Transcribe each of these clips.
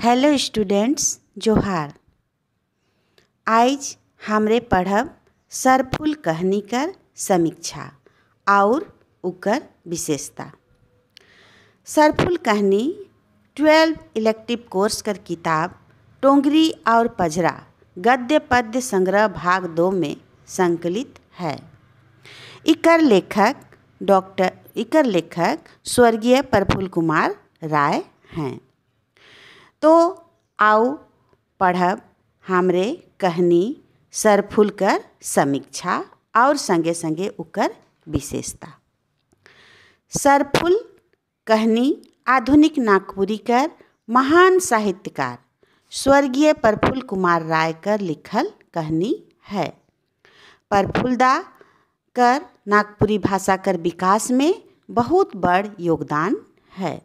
Hello students, जोहार। आज हमरे पढ़ब सरफुल कहनी कर समीक्षा और उकर विशेषता। सरफुल कहनी 12 इलेक्टिव कोर्स कर किताब टोंगरी और पझरा गद्य पद्य संग्रह भाग 2 में संकलित है। इकर लेखक स्वर्गीय प्रफुल्ल कुमार राय हैं। तो आओ पढ़ब हमरे कहनी सरफुल कर समीक्षा और संगे संगे उकर विशेषता। सरफुल कहनी आधुनिक नागपुरी कर महान साहित्यकार स्वर्गीय प्रफुल्ल कुमार राय कर लिखल कहनी है। प्रफुल्लदा कर नागपुरी भाषा कर विकास में बहुत बड़ योगदान है।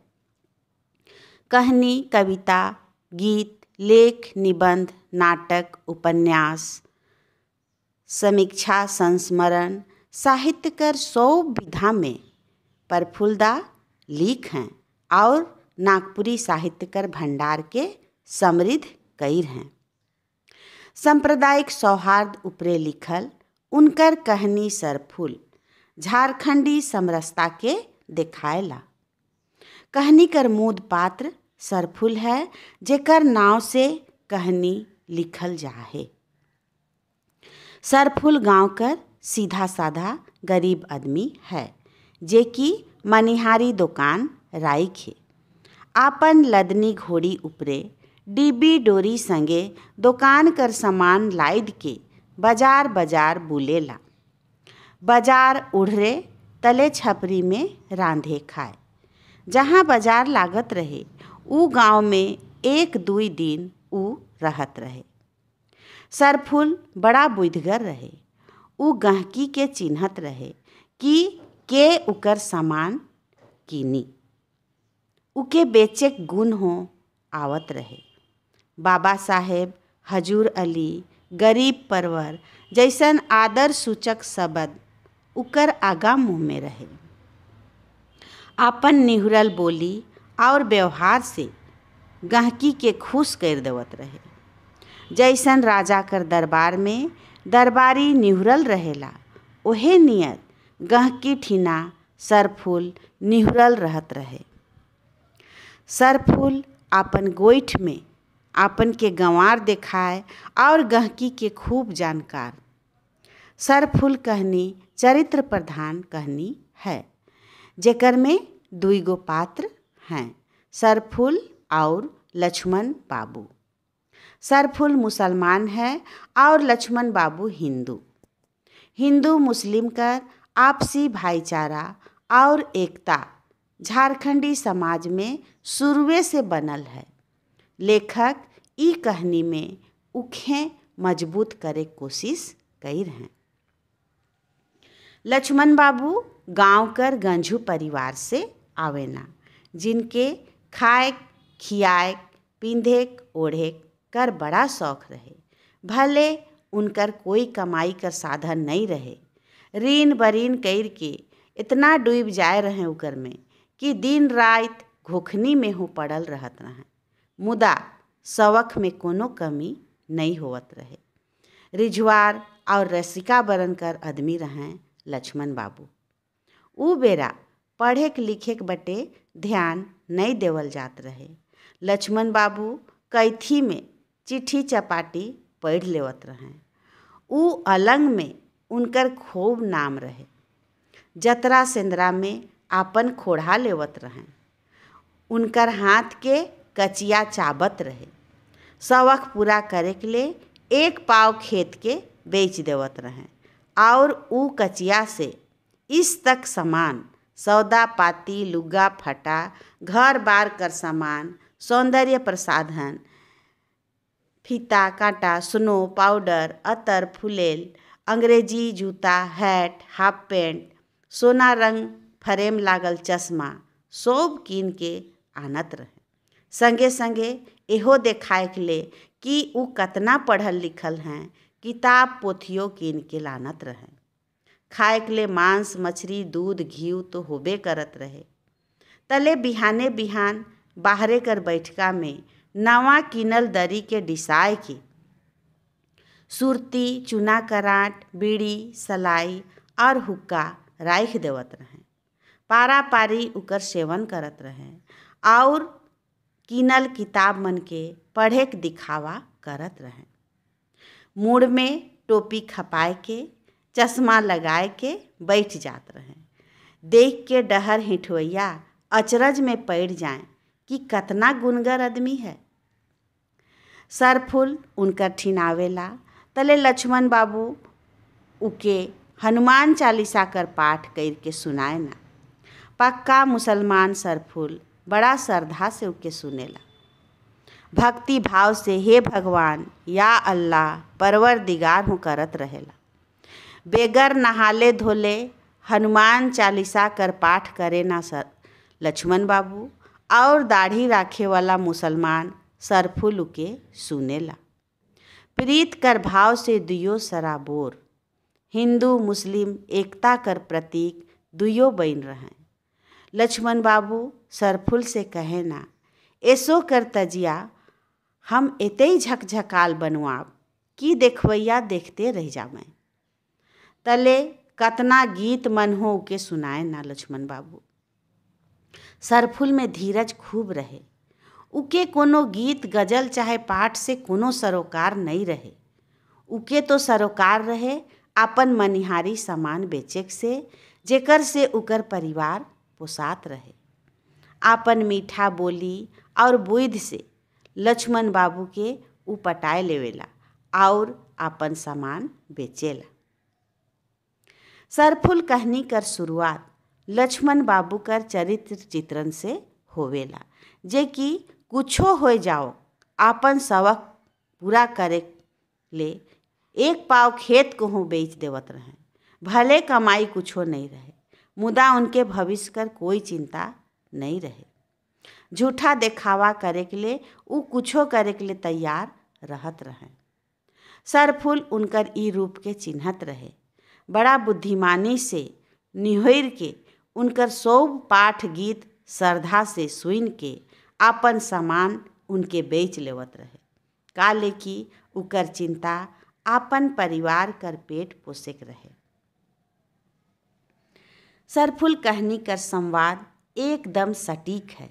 कहनी, कविता, गीत, लेख, निबंध, नाटक, उपन्यास, समीक्षा, संस्मरण, साहित्य कर 100 विधा में प्रफुल्लदा लिख हैं और नागपुरी साहित्य कर भंडार के समृद्ध कईर हैं। सांप्रदायिक सौहार्द उपरे लिखल उनकर कहनी सरफुल झारखंडी समरसता के देखायला। कहनी कर मूल पात्र सरफुल है, जेकर नाव से कहनी लिखल जाहे। सरफुल गांव कर सीधा साधा गरीब आदमी है, जे की मनिहारी दुकान राइखे। आपन लदनी घोड़ी उपरे डिब्बी डोरी संगे दुकान कर सामान लाइद के बाजार बाजार बुलेला। बाजार उड़रे तले छपरी में रांधे खाए। जहाँ बाजार लागत रहे ऊ गांव में 1-2 दिन ऊ रहत रहे। सरफुल बड़ा बुद्धगर रहे। ऊ गहकी के चिन्हत रहे कि के उकर सामान कीनी। उके बेचे गुण हो आवत रहे। बाबा साहेब, हजूर अली, गरीब परवर जैसन आदर सूचक शब्द उकर आगा मुँह में रहे। आपन निहुरल बोली और व्यवहार से गहकी के खुश कर देवत रहे। जैसन राजा कर दरबार में दरबारी निहुरल रहेला, ओहे नियत गहकी ठिना सरफुल निहुरल रहत रहे। सरफुल आपन गोइठ में आपन के गंवार देखाए और गहकी के खूब जानकार। सरफुल कहनी चरित्र प्रधान कहनी है, जेकर में 2 पात्र हैं, सरफुल और लक्ष्मण बाबू। सरफुल मुसलमान है और लक्ष्मण बाबू हिंदू। हिंदू मुस्लिम कर आपसी भाईचारा और एकता झारखंडी समाज में शुरुए से बनल है। लेखक ई कहनी में उखें मजबूत करे कोशिश कईर हैं। लक्ष्मण बाबू गांव कर गंजू परिवार से आवेना, जिनके खाए खियाए पिंधे ओढ़े कर बड़ा शौक रहे। भले उनकर कोई कमाई कर साधन नहीं रहे। ऋण बरीन कईर के इतना डूब जाए रहे उकर में कि दिन रात घोखनी में हो पड़ल रहत रहे। मुदा शौक में कोनो कमी नहीं होवत रहे। रिझवार और रसिका बरन कर आदमी रहे लक्ष्मण बाबू। ऊ बेरा पढ़े लिखे बटे ध्यान नहीं देवल जात रहे। लक्ष्मण बाबू कैथी में चिट्ठी चपाटी पढ़ लेवत रहे। ऊ अलंग में उनकर खूब नाम रहे। जतरा सेंदरा में आपन खोढ़ा लेवत रहे। उनकर हाथ के कचिया चाबत रहे। शौक पूरा करे के लिए 1 पाव खेत के बेच देवत रहे और ऊ कचिया से इस तक सामान, सौदा पाती, लुगा फटा, घर बार कर सामान, सौंदर्य प्रसाधन, फीता कांटा, स्नो पाउडर, अतर, फुलेल, अंग्रेजी जूता, हैट, हाफ पैंट, सोना रंग फ्रेम लागल चश्मा सब कीन के आनत रहे। संगे संगे एहो देखाए के ले कि ऊ कतना पढ़ल लिखल हैं, किताब पोथियो कीन के लानत रहे। खाए के ले मांस, मछली, दूध, घी तो होबे करत रहे। तले बिहाने बिहान बाहरे कर बैठका में नवा किनल दरी के डिसाए के सुरती, चूना कराट, बीड़ी, सलाई और हुक्का राख देवत रहें। पारा पारी उकर सेवन करत रहें और किनल किताब मन के पढ़े के दिखावा करत रहें। मुड़ में टोपी खपाए के, चश्मा लगाए के बैठ जात रहें। देख के डहर हिठवैया अचरज में पड़ जाएं कि कतना गुनगर आदमी है। सरफुल उनकर ठिनावेला तले लक्ष्मण बाबू उके हनुमान चालीसा कर पाठ करके सुनाए ना। पक्का मुसलमान सरफुल बड़ा श्रद्धा से उके सुनेला, भक्ति भाव से हे भगवान या अल्लाह परवरदिगार हूँ करत रहेला। बेगर नहाले धोले हनुमान चालीसा कर पाठ करे ना लक्ष्मण बाबू और दाढ़ी राखे वाला मुसलमान सरफुल उके सुनेला। प्रीत कर भाव से दुयो सराबोर, हिंदू मुस्लिम एकता कर प्रतीक दुयो बन रहें। लक्ष्मण बाबू सरफुल से कहे ना, ऐसो कर तजिया हम एते ही झकझकाल बनवाब कि देखवैया देखते रह जावें। तले कतना गीत मन हो के सुनाए ना लक्ष्मण बाबू। सरफुल में धीरज खूब रहे, उके कोनो गीत गजल चाहे पाठ से कोनो सरोकार नहीं रहे। उके तो सरोकार रहे अपन मनिहारी सामान बेचेक से, जेकर से उकर परिवार पोसात रहे। आपन मीठा बोली और बुद्धि से लक्ष्मण बाबू के उ पटाए लेवेला और आपन सामान बेचेला। सरफुल कहानी कर शुरुआत लक्ष्मण बाबू कर चरित्र चित्रण से होवेला, जे कि कुछो हो जाओ आपन शवक पूरा करे ले एक पाव खेत को हो बेच देवत रहे। भले कमाई कुछो नहीं रहे, मुदा उनके भविष्य कर कोई चिंता नहीं रहे। झूठा दिखावा करे के लिए उ कुछो करे के लिए तैयार रहत रहे। सरफुल उनकर ई रूप के चिन्हत रहे। बड़ा बुद्धिमानी से निहोर के उनकर सब पाठ गीत श्रद्धा से सुन के आपन सामान उनके बेच लेवत रहे। काले की उकर चिंता आपन परिवार कर पेट पोषक रहे। सरफुल कहानी कर संवाद एकदम सटीक है,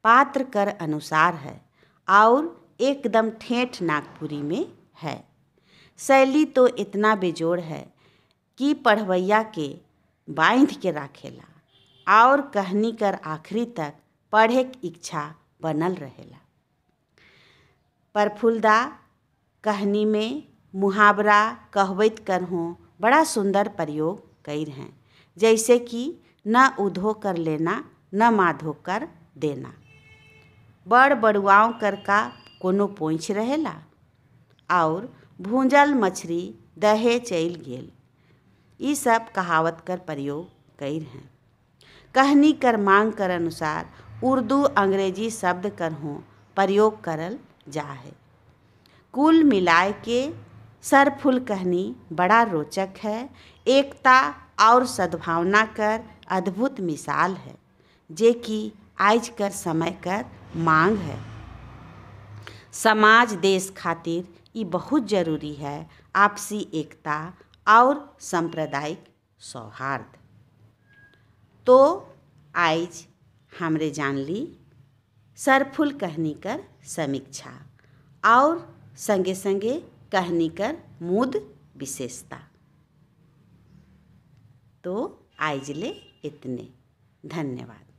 पात्र कर अनुसार है और एकदम ठेठ नागपुरी में है। शैली तो इतना बेजोड़ है कि पढ़वैया के बांध के राखेला और कहानी कर आखिरी तक पढ़े की इच्छा बनल रहेला। प्रफुल्लदा कहानी में मुहावरा कहवत कर हो बड़ा सुंदर प्रयोग कर हैं, जैसे कि न उधो कर लेना न माधो कर देना। बड़ बड़ुआओं कर का कोनो पोंछ रहेला और भूंजल मछली दहे चल गेल, ये सब कहावत कर प्रयोग कर हैं। कहानी कर मांग कर अनुसार उर्दू अंग्रेजी शब्द कर हो प्रयोग करल जा है। कुल मिलाए के सरफुल कहानी बड़ा रोचक है, एकता और सद्भावना कर अद्भुत मिसाल है, जे कि आज कर समय कर मांग है। समाज देश खातिर ये बहुत जरूरी है आपसी एकता और सांप्रदायिक सौहार्द। तो आज हमरे जान ली सरफुल कहानी कर समीक्षा और संगे संगे कहानी कर मूद विशेषता। तो आज ले इतने, धन्यवाद।